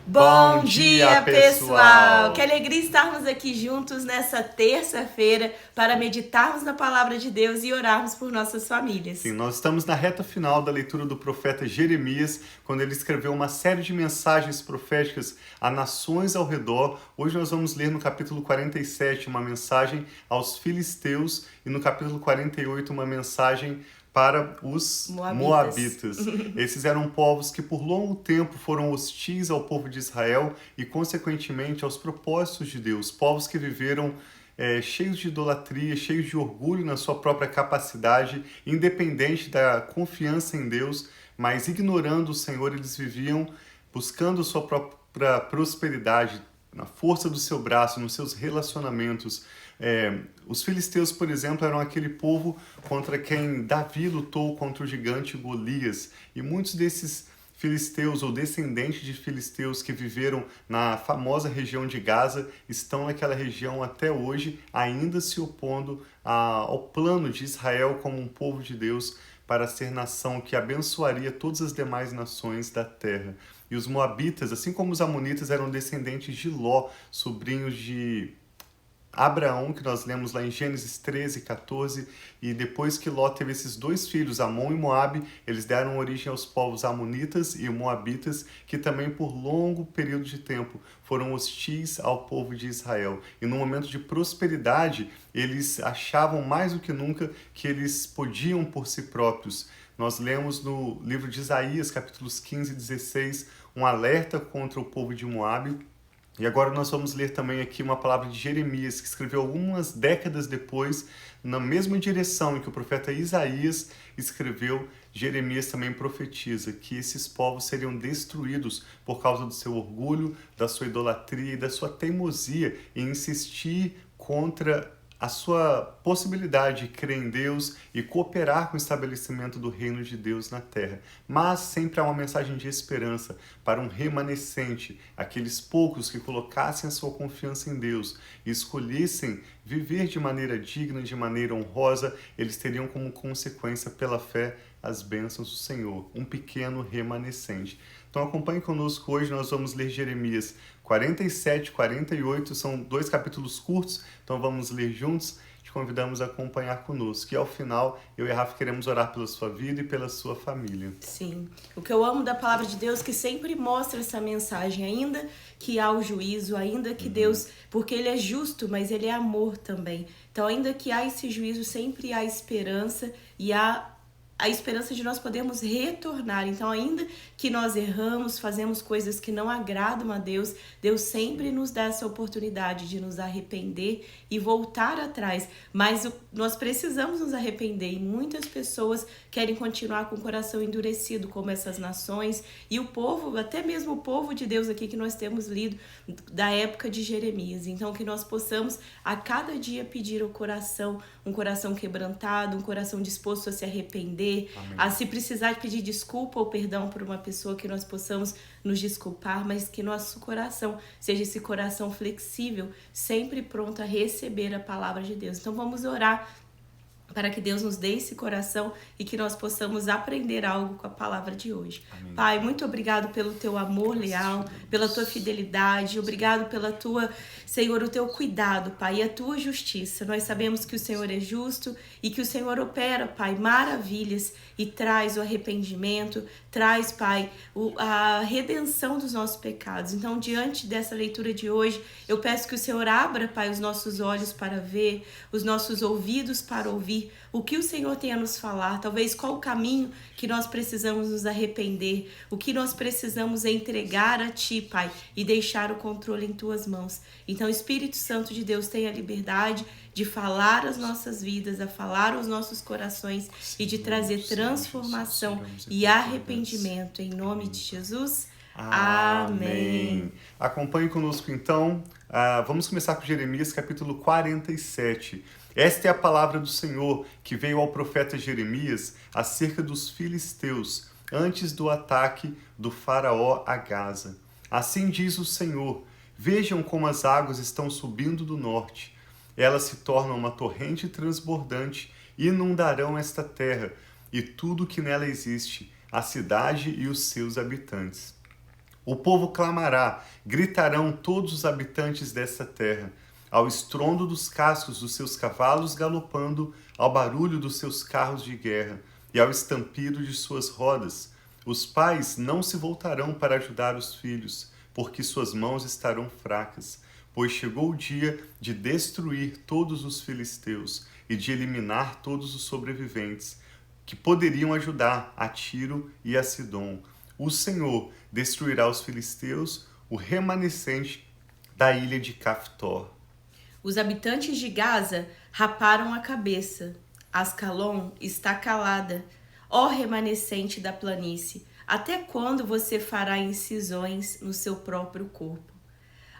Bom dia, pessoal! Que alegria estarmos aqui juntos nessa terça-feira para meditarmos na palavra de Deus e orarmos por nossas famílias. Sim, nós estamos na reta final da leitura do profeta Jeremias, quando ele escreveu uma série de mensagens proféticas a nações ao redor. Hoje nós vamos ler no capítulo 47 uma mensagem aos filisteus e no capítulo 48 uma mensagem para os Moabitas. Esses eram povos que por longo tempo foram hostis ao povo de Israel e, consequentemente, aos propósitos de Deus. Povos que viveram cheios de idolatria, cheios de orgulho na sua própria capacidade, independente da confiança em Deus, mas ignorando o Senhor, eles viviam buscando sua própria prosperidade, na força do seu braço, nos seus relacionamentos. Os filisteus, por exemplo, eram aquele povo contra quem Davi lutou contra o gigante Golias. E muitos desses filisteus ou descendentes de filisteus que viveram na famosa região de Gaza estão naquela região até hoje, ainda se opondo ao plano de Israel como um povo de Deus para ser nação que abençoaria todas as demais nações da terra. E os moabitas, assim como os amonitas, eram descendentes de Ló, sobrinhos de Abraão, que nós lemos lá em Gênesis 13, 14, e depois que Ló teve esses dois filhos, Amon e Moabe, eles deram origem aos povos amonitas e moabitas, que também por longo período de tempo foram hostis ao povo de Israel. E no momento de prosperidade, eles achavam mais do que nunca que eles podiam por si próprios. Nós lemos no livro de Isaías, capítulos 15 e 16, um alerta contra o povo de Moabe. E agora nós vamos ler também aqui uma palavra de Jeremias, que escreveu algumas décadas depois, na mesma direção em que o profeta Isaías escreveu. Jeremias também profetiza que esses povos seriam destruídos por causa do seu orgulho, da sua idolatria e da sua teimosia em insistir contra a sua possibilidade de crer em Deus e cooperar com o estabelecimento do reino de Deus na terra. Mas sempre há uma mensagem de esperança para um remanescente, aqueles poucos que colocassem a sua confiança em Deus e escolhessem viver de maneira digna, de maneira honrosa. Eles teriam como consequência, pela fé, as bênçãos do Senhor, um pequeno remanescente. Então acompanhe conosco, hoje nós vamos ler Jeremias 47, 48, são 2 capítulos curtos, então vamos ler juntos. Te convidamos a acompanhar conosco. E ao final, eu e a Rafa queremos orar pela sua vida e pela sua família. Sim, o que eu amo da palavra de Deus é que sempre mostra essa mensagem, ainda que há o juízo, ainda que Deus, porque Ele é justo, mas Ele é amor também. Então ainda que há esse juízo, sempre há esperança e há a esperança de nós podermos retornar. Então, ainda que nós erramos, fazemos coisas que não agradam a Deus, Deus sempre nos dá essa oportunidade de nos arrepender e voltar atrás. Mas nós precisamos nos arrepender e muitas pessoas querem continuar com o coração endurecido, como essas nações e o povo, até mesmo o povo de Deus aqui que nós temos lido da época de Jeremias. Então, que nós possamos a cada dia pedir ao coração, um coração quebrantado, um coração disposto a se arrepender, a se precisar pedir desculpa ou perdão por uma pessoa, que nós possamos nos desculpar, mas que nosso coração seja esse coração flexível, sempre pronto a receber a palavra de Deus. Então vamos orar para que Deus nos dê esse coração e que nós possamos aprender algo com a palavra de hoje. Amém. Pai, muito obrigado pelo teu amor leal, pela tua fidelidade, obrigado pela tua, Senhor, o teu cuidado, Pai, e a tua justiça. Nós sabemos que o Senhor é justo e que o Senhor opera, Pai, maravilhas e traz o arrependimento, traz, Pai, a redenção dos nossos pecados. Então, diante dessa leitura de hoje, eu peço que o Senhor abra, Pai, os nossos olhos para ver, os nossos ouvidos para ouvir o que o Senhor tem a nos falar, talvez qual o caminho que nós precisamos nos arrepender, o que nós precisamos entregar a Ti, Pai, e deixar o controle em Tuas mãos. Então, Espírito Santo de Deus, tenha liberdade de falar as nossas vidas, a falar aos nossos corações e de trazer transformação e arrependimento. Em nome de Jesus, amém. Acompanhe conosco então. Vamos começar com Jeremias capítulo 47. Esta é a palavra do Senhor que veio ao profeta Jeremias acerca dos filisteus, antes do ataque do faraó a Gaza. Assim diz o Senhor: vejam como as águas estão subindo do norte. Elas se tornam uma torrente transbordante e inundarão esta terra e tudo que nela existe, a cidade e os seus habitantes. O povo clamará, gritarão todos os habitantes desta terra, ao estrondo dos cascos dos seus cavalos galopando, ao barulho dos seus carros de guerra e ao estampido de suas rodas. Os pais não se voltarão para ajudar os filhos, porque suas mãos estarão fracas, pois chegou o dia de destruir todos os filisteus e de eliminar todos os sobreviventes, que poderiam ajudar a Tiro e a Sidom. O Senhor destruirá os filisteus, o remanescente da ilha de Caftor. Os habitantes de Gaza raparam a cabeça. Ascalon está calada. Ó remanescente da planície, até quando você fará incisões no seu próprio corpo?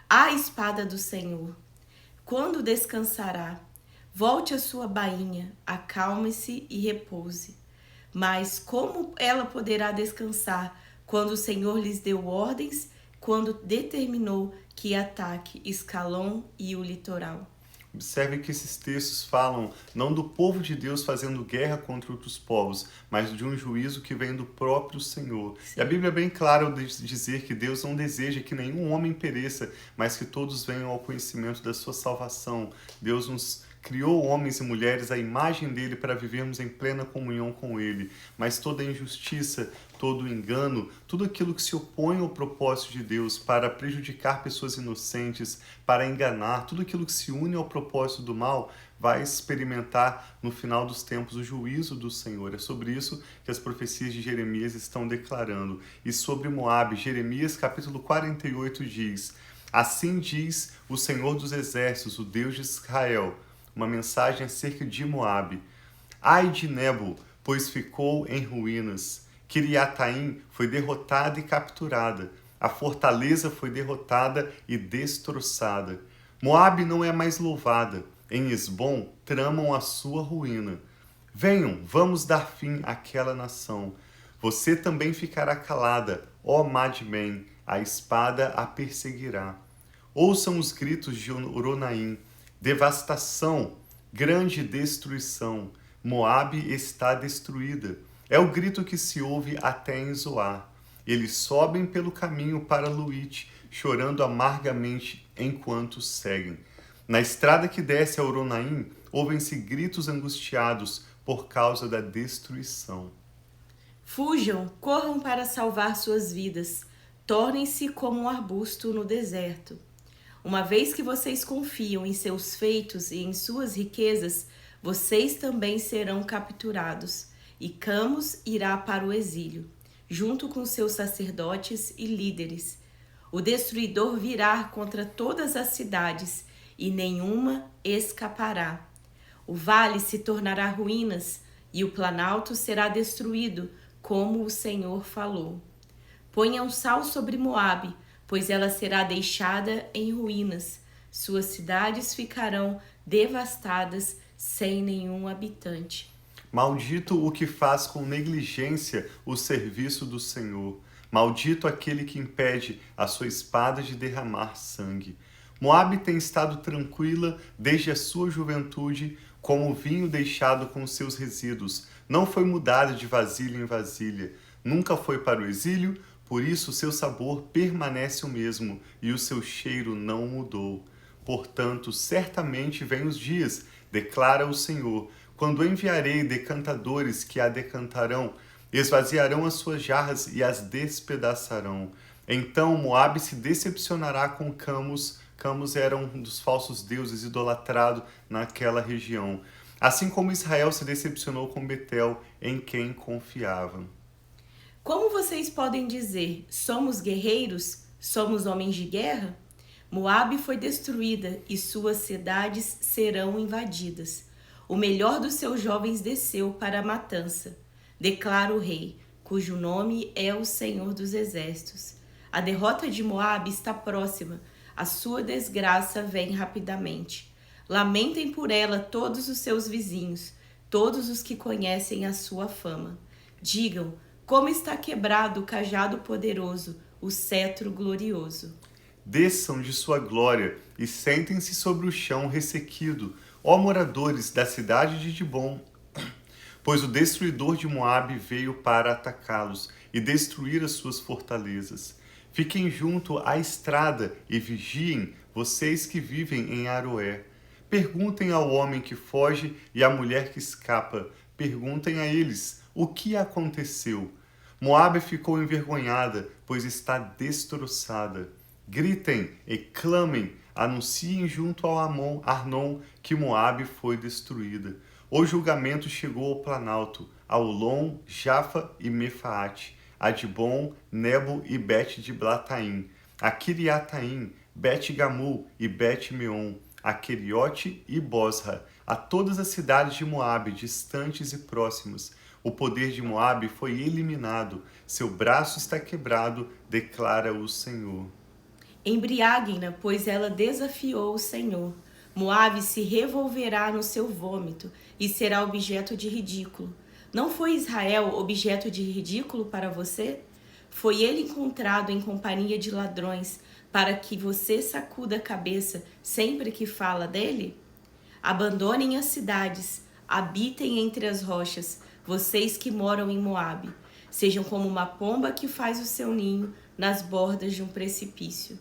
A espada do Senhor, quando descansará? Volte à sua bainha, acalme-se e repouse. Mas como ela poderá descansar quando o Senhor lhes deu ordens, quando determinou que ataque Ascalon e o litoral? Observe que esses textos falam não do povo de Deus fazendo guerra contra outros povos, mas de um juízo que vem do próprio Senhor. Sim. E a Bíblia é bem clara ao dizer que Deus não deseja que nenhum homem pereça, mas que todos venham ao conhecimento da sua salvação. Deus nos criou homens e mulheres à imagem dele para vivermos em plena comunhão com ele. Mas toda injustiça, todo engano, tudo aquilo que se opõe ao propósito de Deus para prejudicar pessoas inocentes, para enganar, tudo aquilo que se une ao propósito do mal, vai experimentar no final dos tempos o juízo do Senhor. É sobre isso que as profecias de Jeremias estão declarando. E sobre Moabe, Jeremias capítulo 48 diz: assim diz o Senhor dos Exércitos, o Deus de Israel, uma mensagem acerca de Moabe. Ai de Nebo, pois ficou em ruínas. Quiriataim foi derrotada e capturada. A fortaleza foi derrotada e destroçada. Moabe não é mais louvada. Em Esbom tramam a sua ruína. Venham, vamos dar fim àquela nação. Você também ficará calada, ó Madmen, a espada a perseguirá. Ouçam os gritos de Oronaim. Devastação, grande destruição. Moabe está destruída. É o grito que se ouve até em Zoar. Eles sobem pelo caminho para Luite, chorando amargamente enquanto seguem. Na estrada que desce a Oronaim, ouvem-se gritos angustiados por causa da destruição. Fujam, corram para salvar suas vidas. Tornem-se como um arbusto no deserto. Uma vez que vocês confiam em seus feitos e em suas riquezas, vocês também serão capturados, e Camos irá para o exílio, junto com seus sacerdotes e líderes. O destruidor virá contra todas as cidades, e nenhuma escapará. O vale se tornará ruínas, e o planalto será destruído, como o Senhor falou. Ponham sal sobre Moabe, pois ela será deixada em ruínas. Suas cidades ficarão devastadas, sem nenhum habitante. Maldito o que faz com negligência o serviço do Senhor. Maldito aquele que impede a sua espada de derramar sangue. Moabe tem estado tranquila desde a sua juventude, como o vinho deixado com seus resíduos. Não foi mudada de vasilha em vasilha. Nunca foi para o exílio. Por isso, seu sabor permanece o mesmo e o seu cheiro não mudou. Portanto, certamente vêm os dias, declara o Senhor, quando enviarei decantadores que a decantarão, esvaziarão as suas jarras e as despedaçarão. Então Moabe se decepcionará com Camos. Camos era um dos falsos deuses idolatrado naquela região. Assim como Israel se decepcionou com Betel, em quem confiava. Como vocês podem dizer, somos guerreiros, somos homens de guerra? Moabe foi destruída e suas cidades serão invadidas. O melhor dos seus jovens desceu para a matança, declara o rei, cujo nome é o Senhor dos Exércitos. A derrota de Moabe está próxima, a sua desgraça vem rapidamente. Lamentem por ela todos os seus vizinhos, todos os que conhecem a sua fama. Digam, como está quebrado o cajado poderoso, o cetro glorioso. Desçam de sua glória e sentem-se sobre o chão ressequido, ó moradores da cidade de Dibom, pois o destruidor de Moabe veio para atacá-los e destruir as suas fortalezas. Fiquem junto à estrada e vigiem, vocês que vivem em Aroé. Perguntem ao homem que foge e à mulher que escapa. Perguntem a eles o que aconteceu. Moabe ficou envergonhada, pois está destroçada. Gritem e clamem, anunciem junto ao Arnon que Moabe foi destruída. O julgamento chegou ao planalto, a Olom, Jafa e Mefaate, a Dibon, Nebo e Bet-Diblataim, a Kiriataim, Bet-Gamul e Bet-Meon, a Queriote e Bosra, a todas as cidades de Moabe, distantes e próximas. O poder de Moabe foi eliminado, seu braço está quebrado, declara o Senhor. Embriaguem-na, pois ela desafiou o Senhor. Moabe se revolverá no seu vômito e será objeto de ridículo. Não foi Israel objeto de ridículo para você? Foi ele encontrado em companhia de ladrões, para que você sacuda a cabeça sempre que fala dele? Abandonem as cidades, habitem entre as rochas, vocês que moram em Moabe. Sejam como uma pomba que faz o seu ninho nas bordas de um precipício.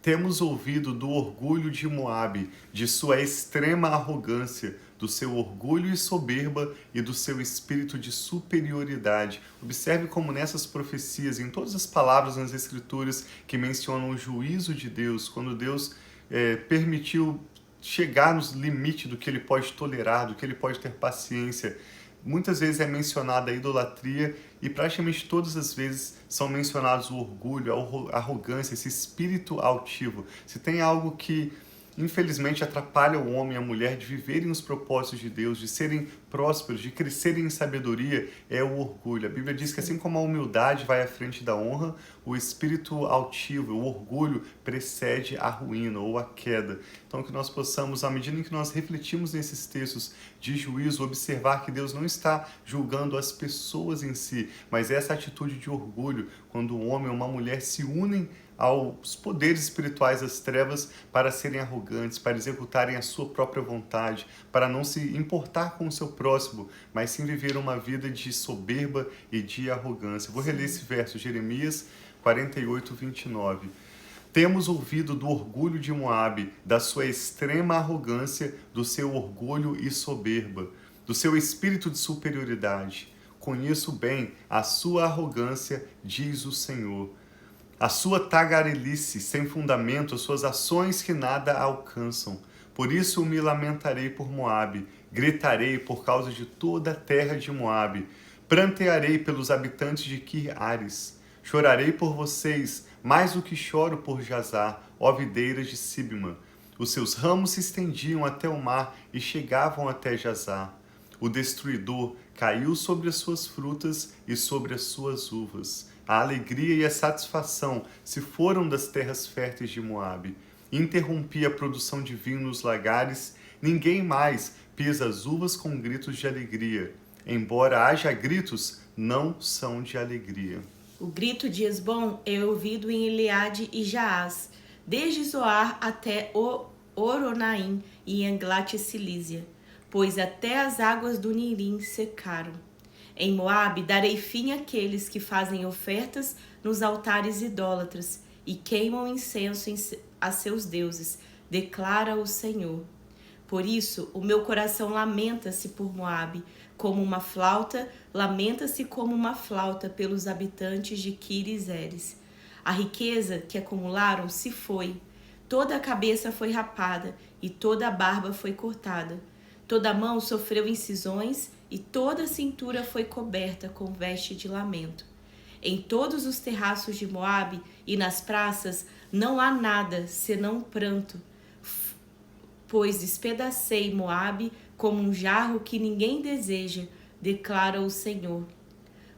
Temos ouvido do orgulho de Moabe, de sua extrema arrogância, do seu orgulho e soberba e do seu espírito de superioridade. Observe como nessas profecias, em todas as palavras nas Escrituras que mencionam o juízo de Deus, quando Deus permitiu chegar nos limites do que ele pode tolerar, do que ele pode ter paciência. Muitas vezes é mencionada a idolatria e praticamente todas as vezes são mencionados o orgulho, a arrogância, esse espírito altivo. Se tem algo que infelizmente atrapalha o homem e a mulher de viverem os propósitos de Deus, de serem prósperos, de crescerem em sabedoria, é o orgulho. A Bíblia diz que assim como a humildade vai à frente da honra, o espírito altivo, o orgulho, precede a ruína ou a queda. Então que nós possamos, à medida em que nós refletimos nesses textos de juízo, observar que Deus não está julgando as pessoas em si, mas essa atitude de orgulho, quando um homem ou uma mulher se unem aos poderes espirituais das trevas para serem arrogantes, para executarem a sua própria vontade, para não se importar com o seu próximo, mas sim viver uma vida de soberba e de arrogância. Vou reler esse verso, Jeremias 48, 29. Temos ouvido do orgulho de Moabe, da sua extrema arrogância, do seu orgulho e soberba, do seu espírito de superioridade. Conheço bem a sua arrogância, diz o Senhor. A sua tagarelice sem fundamento, as suas ações que nada alcançam. Por isso me lamentarei por Moabe, gritarei por causa de toda a terra de Moabe, prantearei pelos habitantes de Kir-Ares, chorarei por vocês, mais do que choro por Jazar, ó videiras de Sibma. Os seus ramos se estendiam até o mar e chegavam até Jazar. O destruidor caiu sobre as suas frutas e sobre as suas uvas. A alegria e a satisfação se foram das terras férteis de Moabe. Interrompi a produção de vinho nos lagares, ninguém mais pisa as uvas com gritos de alegria. Embora haja gritos, não são de alegria. O grito de Esbom é ouvido em Eleade e Jaaz, desde Zoar até Oronaim e Englat-Cilísia, pois até as águas do Nirim secaram. Em Moabe darei fim àqueles que fazem ofertas nos altares idólatras e queimam incenso a seus deuses, declara o Senhor. Por isso, o meu coração lamenta-se por Moabe, como uma flauta, lamenta-se como uma flauta pelos habitantes de Kir-Eres. A riqueza que acumularam se foi, toda a cabeça foi rapada e toda a barba foi cortada. Toda a mão sofreu incisões e toda a cintura foi coberta com veste de lamento. Em todos os terraços de Moabe e nas praças não há nada senão pranto, pois despedacei Moabe como um jarro que ninguém deseja, declara o Senhor.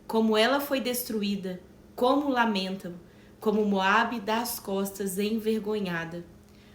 Como ela foi destruída, como lamentam, como Moabe dá as costas envergonhada.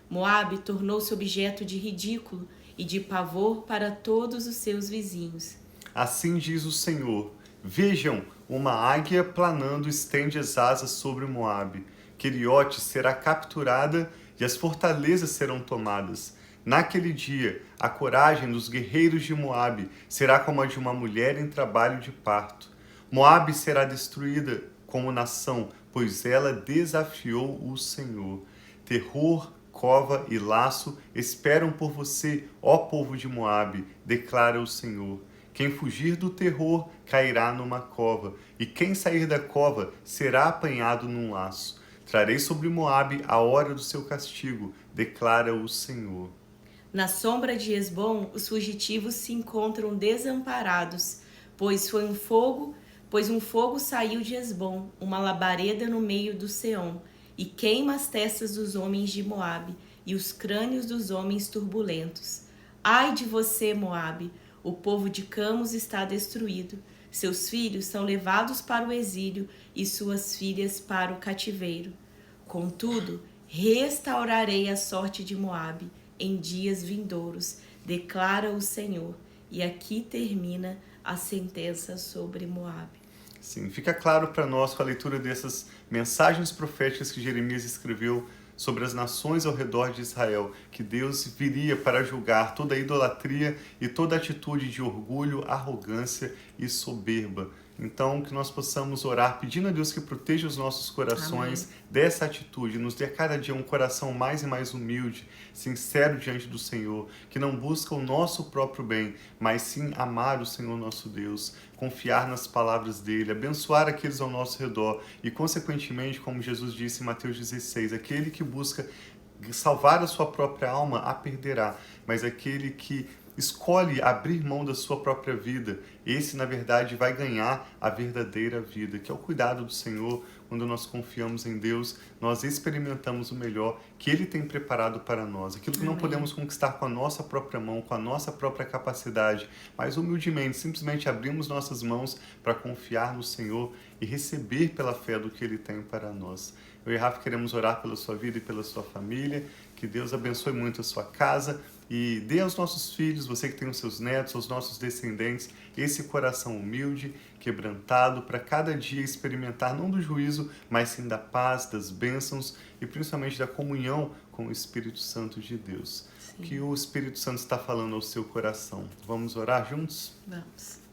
Moabe tornou-se objeto de ridículo e de pavor para todos os seus vizinhos. Assim diz o Senhor: vejam, uma águia planando estende as asas sobre Moabe. Queriote será capturada e as fortalezas serão tomadas. Naquele dia, a coragem dos guerreiros de Moabe será como a de uma mulher em trabalho de parto. Moabe será destruída como nação, pois ela desafiou o Senhor. Terror, cova e laço esperam por você, ó povo de Moabe, declara o Senhor. Quem fugir do terror cairá numa cova, e quem sair da cova será apanhado num laço. Trarei sobre Moabe a hora do seu castigo, declara o Senhor. Na sombra de Hesbom, os fugitivos se encontram desamparados, pois um fogo saiu de Hesbom, uma labareda no meio do Seom, e queima as testas dos homens de Moabe e os crânios dos homens turbulentos. Ai de você, Moabe! O povo de Camos está destruído. Seus filhos são levados para o exílio e suas filhas para o cativeiro. Contudo, restaurarei a sorte de Moabe em dias vindouros, declara o Senhor. E aqui termina a sentença sobre Moabe. Sim, fica claro para nós com a leitura dessas mensagens proféticas que Jeremias escreveu sobre as nações ao redor de Israel, que Deus viria para julgar toda idolatria e toda atitude de orgulho, arrogância e soberba. Então, que nós possamos orar pedindo a Deus que proteja os nossos corações dessa atitude, nos dê a cada dia um coração mais e mais humilde, sincero diante do Senhor, que não busca o nosso próprio bem, mas sim amar o Senhor nosso Deus, confiar nas palavras dele, abençoar aqueles ao nosso redor e, consequentemente, como Jesus disse em Mateus 16, aquele que busca salvar a sua própria alma a perderá, mas aquele que escolhe abrir mão da sua própria vida, esse na verdade vai ganhar a verdadeira vida, que é o cuidado do Senhor. Quando nós confiamos em Deus, nós experimentamos o melhor que Ele tem preparado para nós, aquilo que não podemos conquistar com a nossa própria mão, com a nossa própria capacidade, mas humildemente, simplesmente abrimos nossas mãos para confiar no Senhor e receber pela fé do que Ele tem para nós. Eu e Rafa queremos orar pela sua vida e pela sua família, que Deus abençoe muito a sua casa e dê aos nossos filhos, você que tem os seus netos, aos nossos descendentes, esse coração humilde, quebrantado, para cada dia experimentar não do juízo, mas sim da paz, das bênçãos e principalmente da comunhão com o Espírito Santo de Deus. Sim. Que o Espírito Santo está falando ao seu coração. Vamos orar juntos? Vamos.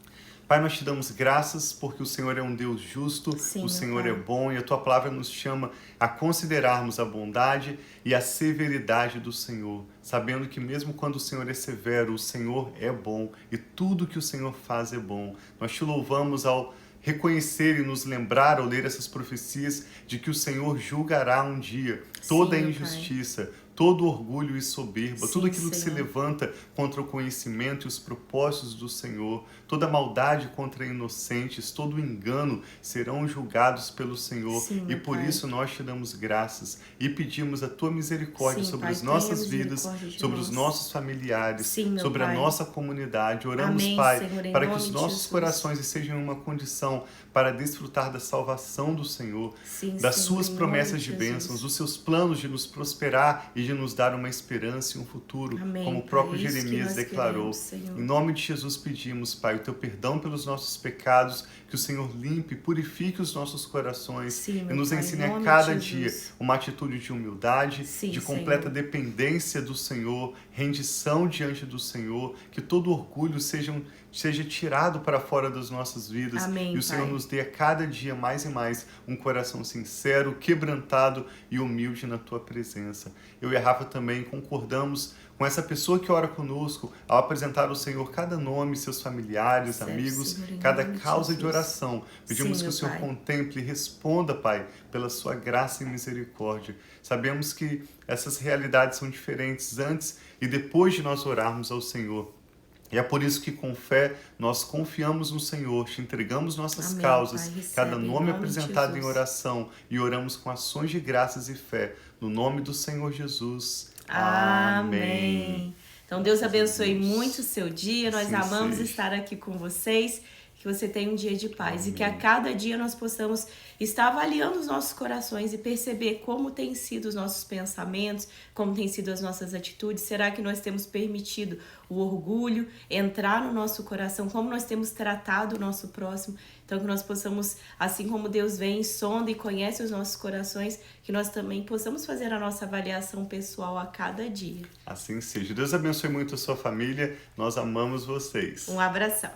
Pai, nós te damos graças porque o Senhor é um Deus justo, sim, o Senhor é bom e a Tua palavra nos chama a considerarmos a bondade e a severidade do Senhor, sabendo que mesmo quando o Senhor é severo, o Senhor é bom e tudo que o Senhor faz é bom. Nós te louvamos ao reconhecer e nos lembrar ao ler essas profecias de que o Senhor julgará um dia toda a injustiça, Pai, todo orgulho e soberba, sim, tudo aquilo, Senhor, que se levanta contra o conhecimento e os propósitos do Senhor, toda maldade contra inocentes, todo engano serão julgados pelo Senhor. Sim, e por Pai, isso nós te damos graças e pedimos a Tua misericórdia, sim, sobre Pai, as nossas vidas, sobre os nossos familiares, sim, sobre Pai, a nossa comunidade. Oramos, amém, Pai, Senhor, para que os nossos corações estejam em uma condição para desfrutar da salvação do Senhor, sim, das Senhor, suas promessas de bênçãos, dos seus planos de nos prosperar e de nos dar uma esperança e um futuro, amém, como o próprio Jeremias declarou. Em nome de Jesus pedimos, Pai, o Teu perdão pelos nossos pecados, que o Senhor limpe, purifique os nossos corações, sim, e nos Pai, ensine a cada dia uma atitude de humildade, sim, de completa, Senhor, dependência do Senhor, rendição diante do Senhor, que todo orgulho seja tirado para fora das nossas vidas, amém, e o Senhor, Pai, nos dê a cada dia mais e mais um coração sincero, quebrantado e humilde na Tua presença. Eu e a Rafa também concordamos com essa pessoa que ora conosco ao apresentar ao Senhor cada nome, seus familiares, certo, amigos, Senhor, cada causa de oração. Pedimos, sim, que o Senhor Pai, contemple e responda, Pai, pela Sua graça e misericórdia. Sabemos que essas realidades são diferentes antes e depois de nós orarmos ao Senhor. E é por isso que, com fé, nós confiamos no Senhor, te entregamos nossas, amém, causas, Pai, cada nome apresentado em oração, e oramos com ações de graças e fé, no nome do Senhor Jesus. Amém. Então, Deus abençoe muito o seu dia, nós amamos estar aqui com vocês, que você tenha um dia de paz, amém, e que a cada dia nós possamos estar avaliando os nossos corações e perceber como têm sido os nossos pensamentos, como têm sido as nossas atitudes. Será que nós temos permitido o orgulho entrar no nosso coração? Como nós temos tratado o nosso próximo? Então, que nós possamos, assim como Deus vem, sonda e conhece os nossos corações, que nós também possamos fazer a nossa avaliação pessoal a cada dia. Assim seja. Deus abençoe muito a sua família. Nós amamos vocês. Um abração.